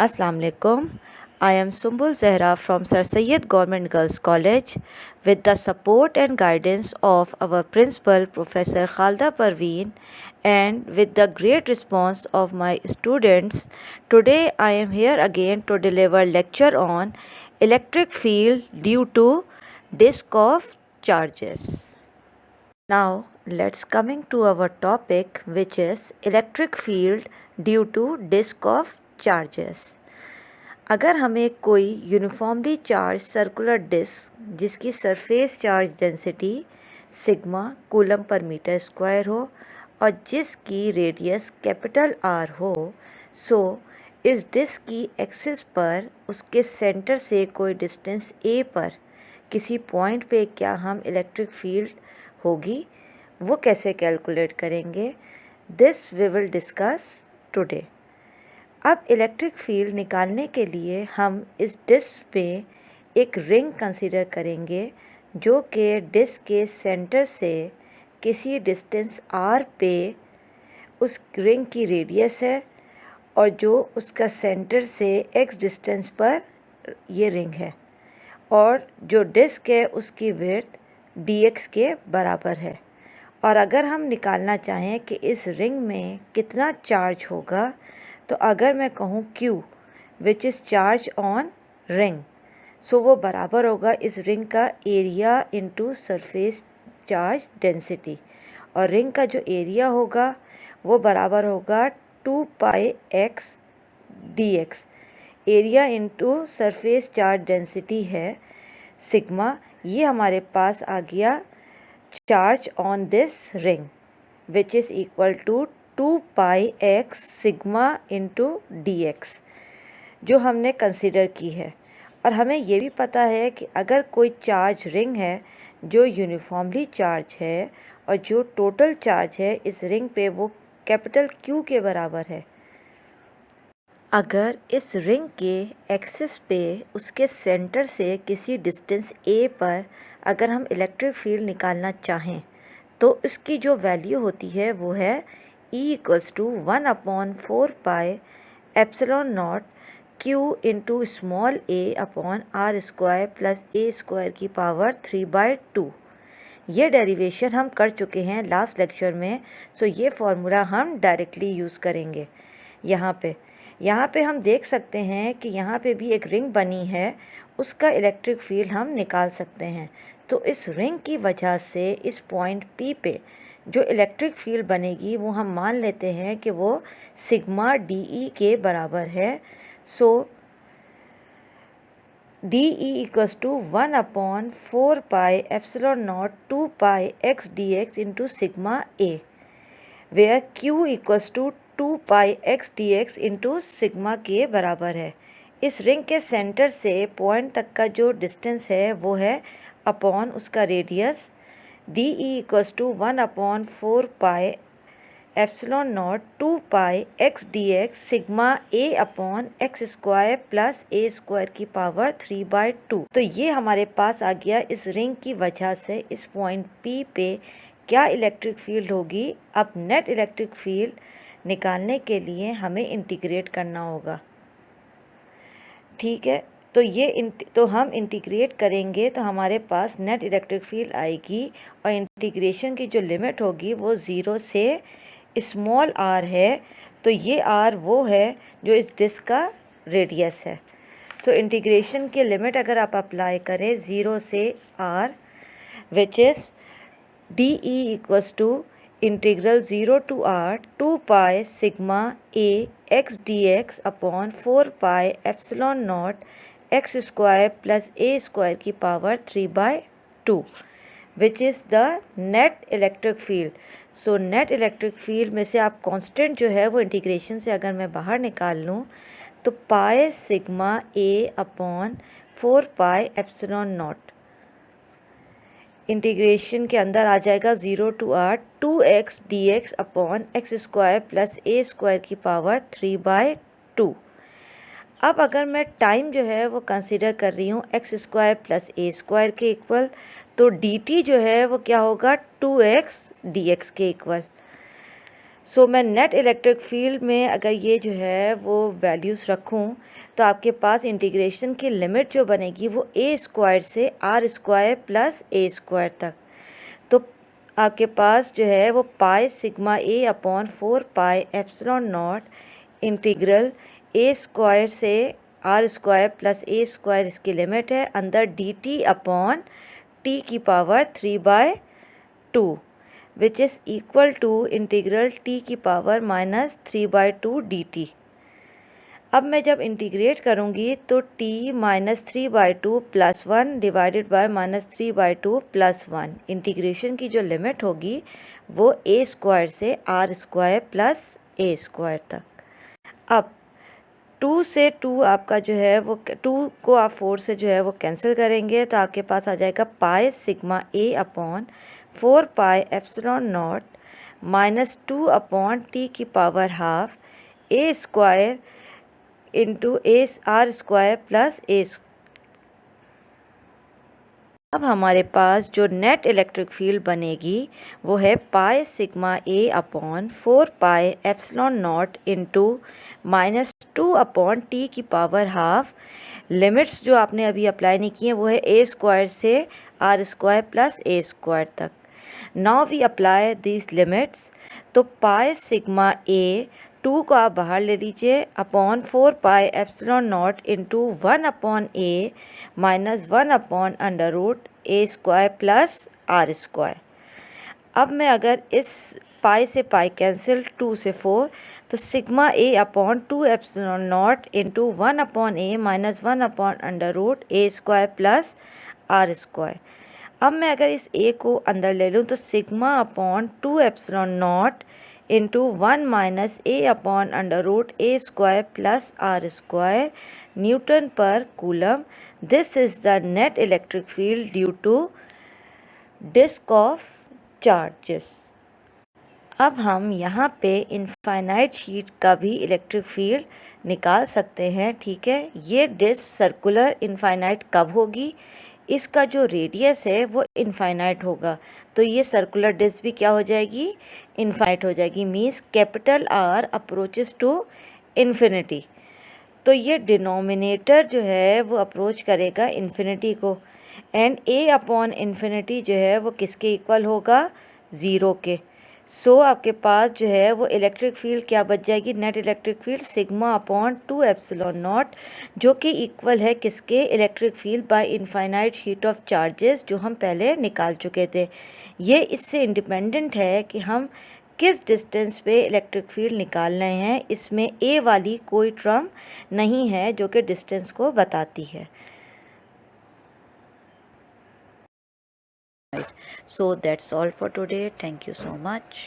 Assalamu alaikum. I am Sumbul Zehra from Sir Syed Government Girls College. With the support and guidance of our principal, Professor Khalda Parveen, and with the great response of my students, today I am here again to deliver lecture on electric field due to disk of charges. Now let's coming to our topic, which is electric field due to disc of charges. अगर हमें कोई uniformly charge circular disc जिसकी surface charge density sigma coulomb per metre square हो और जिसकी radius capital R हो, सो इस disc की एक्सिस पर उसके सेंटर से कोई डिस्टेंस ए पर किसी पॉइंट पे क्या हम इलेक्ट्रिक फील्ड होगी, वो कैसे कैलकुलेट करेंगे, this we will discuss today. अब इलेक्ट्रिक फील्ड निकालने के लिए हम इस डिस्क पे एक रिंग कंसीडर करेंगे जो कि डिस्क के सेंटर से किसी डिस्टेंस आर पे उस रिंग की रेडियस है और जो उसका सेंटर से एक्स डिस्टेंस पर ये रिंग है और जो डिस्क है उसकी विड्थ dx के बराबर है। और अगर हम निकालना चाहें कि इस रिंग में कितना चार्ज होगा, तो अगर मैं कहूँ Q which is charge on ring, so वो बराबर होगा इस रिंग का area into surface charge density. और रिंग का जो एरिया होगा वो बराबर होगा 2 pi x dx। Area into surface charge density है सिग्मा। ये हमारे पास आ गया charge on this ring which is equal to 2 pi x sigma into dx जो हमने कंसिडर की है। और हमें ये भी पता है कि अगर कोई चार्ज रिंग है जो यूनिफॉर्मली चार्ज है और जो टोटल चार्ज है इस रिंग पे वो कैपिटल Q के बराबर है। अगर इस रिंग के एक्सिस पे उसके सेंटर से किसी डिस्टेंस a पर अगर हम इलेक्ट्रिक फील्ड निकालना चाहें तो इसकी जो वैल्यू होती है वो है E=1/4 pi epsilon naught Q into small a upon r square plus a square की पावर 3/2। ये डेरिवेशन हम कर चुके हैं लास्ट लेक्चर में, सो ये फार्मूला हम डायरेक्टली यूज़ करेंगे। यहाँ पे हम देख सकते हैं कि यहाँ पे भी एक रिंग बनी है, उसका इलेक्ट्रिक फील्ड हम निकाल सकते हैं। तो इस रिंग की वजह से इस पॉइंट P पे जो इलेक्ट्रिक फील्ड बनेगी वो हम मान लेते हैं कि वो सिग्मा DE के बराबर है। So DE=1/4 pi epsilon naught 2 pi x dx into sigma A, where Q=2 pi x dx into sigma के बराबर है। इस रिंग के सेंटर से पॉइंट तक का जो डिस्टेंस है वो है अपॉन उसका radius. DE=1/4 pi epsilon naught 2 pi x dx sigma A upon x square plus a square की पावर 3/2। तो ये हमारे पास आ गया इस रिंग की वजह से इस पॉइंट P पे क्या इलेक्ट्रिक फील्ड होगी। अब नेट इलेक्ट्रिक फील्ड निकालने के लिए हमें इंटीग्रेट करना होगा, ठीक है। तो हम इंटीग्रेट करेंगे तो हमारे पास नेट इलेक्ट्रिक फील्ड आएगी और इंटीग्रेशन की जो लिमिट होगी वो 0 से स्मॉल r है। तो ये r वो है जो इस डिस्क का रेडियस है। तो इंटीग्रेशन की लिमिट अगर आप अप्लाई करें 0 से r which is DE=0 to r 2 pi sigma A x dx upon 4 pi epsilon naught x square plus a square की power 3/2 which is the net electric field. So net electric field में से आप constant जो है वो integration से अगर मैं बाहर निकाल लूँ तो pi sigma A upon 4 pi epsilon not integration के अंदर आ जाएगा 0 to r 2x dx upon x square plus a square की पावर 3/2। अब अगर मैं टाइम जो है वो कंसीडर कर रही हूँ x square plus a square के इक्वल, तो dt जो है वो क्या होगा 2x dx के इक्वल। सो मैं नेट इलेक्ट्रिक फील्ड में अगर ये जो है वो वैल्यूज़ रखूं तो आपके पास इंटीग्रेशन की लिमिट जो बनेगी वो ए स्क्वायर से r square plus a square तक। तो आपके पास जो है वो pi sigma a upon 4 pi epsilon naught integral a square से r square plus a square इसकी लिमिट है, अंदर डी टी अपॉन टी की power 3/2 which is equal to integral t की पावर -3/2 dt। अब मैं जब इंटीग्रेट करूँगी तो t -3/2 plus 1 divided by -3/2 plus 1, integration की जो लिमिट होगी वो ए स्क्वायर से r square plus a square तक। अब 2 से 2 आपका जो है वो 2 को आप 4 से जो है वो कैंसिल करेंगे तो आपके पास आ जाएगा pi sigma a upon 4 pi epsilon naught -2 upon t की power half a square into a r square plus a. अब हमारे पास जो नेट इलेक्ट्रिक फील्ड बनेगी वो है pi sigma a upon 4 pi epsilon naught into -2 upon t की power half. Limits जो आपने अभी अप्लाई नहीं किए वो है ए स्क्वायर से r square plus a square तक। Now we apply this limits. तो पाई सिग्मा ए 2 को आप बाहर ले लीजिए upon 4 pi epsilon naught into 1 upon a minus 1 upon under root a square plus r square. अब मैं अगर इस पाई से पाई कैंसिल 2 से 4 तो sigma a upon 2 epsilon naught into 1 upon a minus 1 upon under root a square plus r square. अब मैं अगर इस ए को अंदर ले लूँ तो sigma upon 2 epsilon naught into 1 minus a upon under root a square plus r square newton per coulomb. This is the net electric field due to disc of charges. अब हम यहाँ पे इनफाइनाइट शीट का भी electric field निकाल सकते हैं, ठीक है। ये डिस्क सर्कुलर इनफाइनाइट कब होगी, इसका जो रेडियस है वो इनफाइनाइट होगा, तो ये सर्कुलर डिस्क भी क्या हो जाएगी, इनफाइनाइट हो जाएगी। Means capital R approaches to infinity, तो ये डिनोमिनेटर जो है वो अप्रोच करेगा इन्फिनिटी को, एंड ए अपॉन इन्फिनिटी जो है वो किसके इक्वल होगा, ज़ीरो के। सो आपके पास जो है वो इलेक्ट्रिक फील्ड क्या बच जाएगी, net electric field sigma upon 2 epsilon naught, जो कि इक्वल है किसके, electric field by infinite sheet of charges जो हम पहले निकाल चुके थे। ये इससे इंडिपेंडेंट है कि हम किस डिस्टेंस पे इलेक्ट्रिक फील्ड निकाल रहे हैं, इसमें ए वाली कोई टर्म नहीं है जो कि डिस्टेंस को बताती है। So that's all for today. Thank you so much.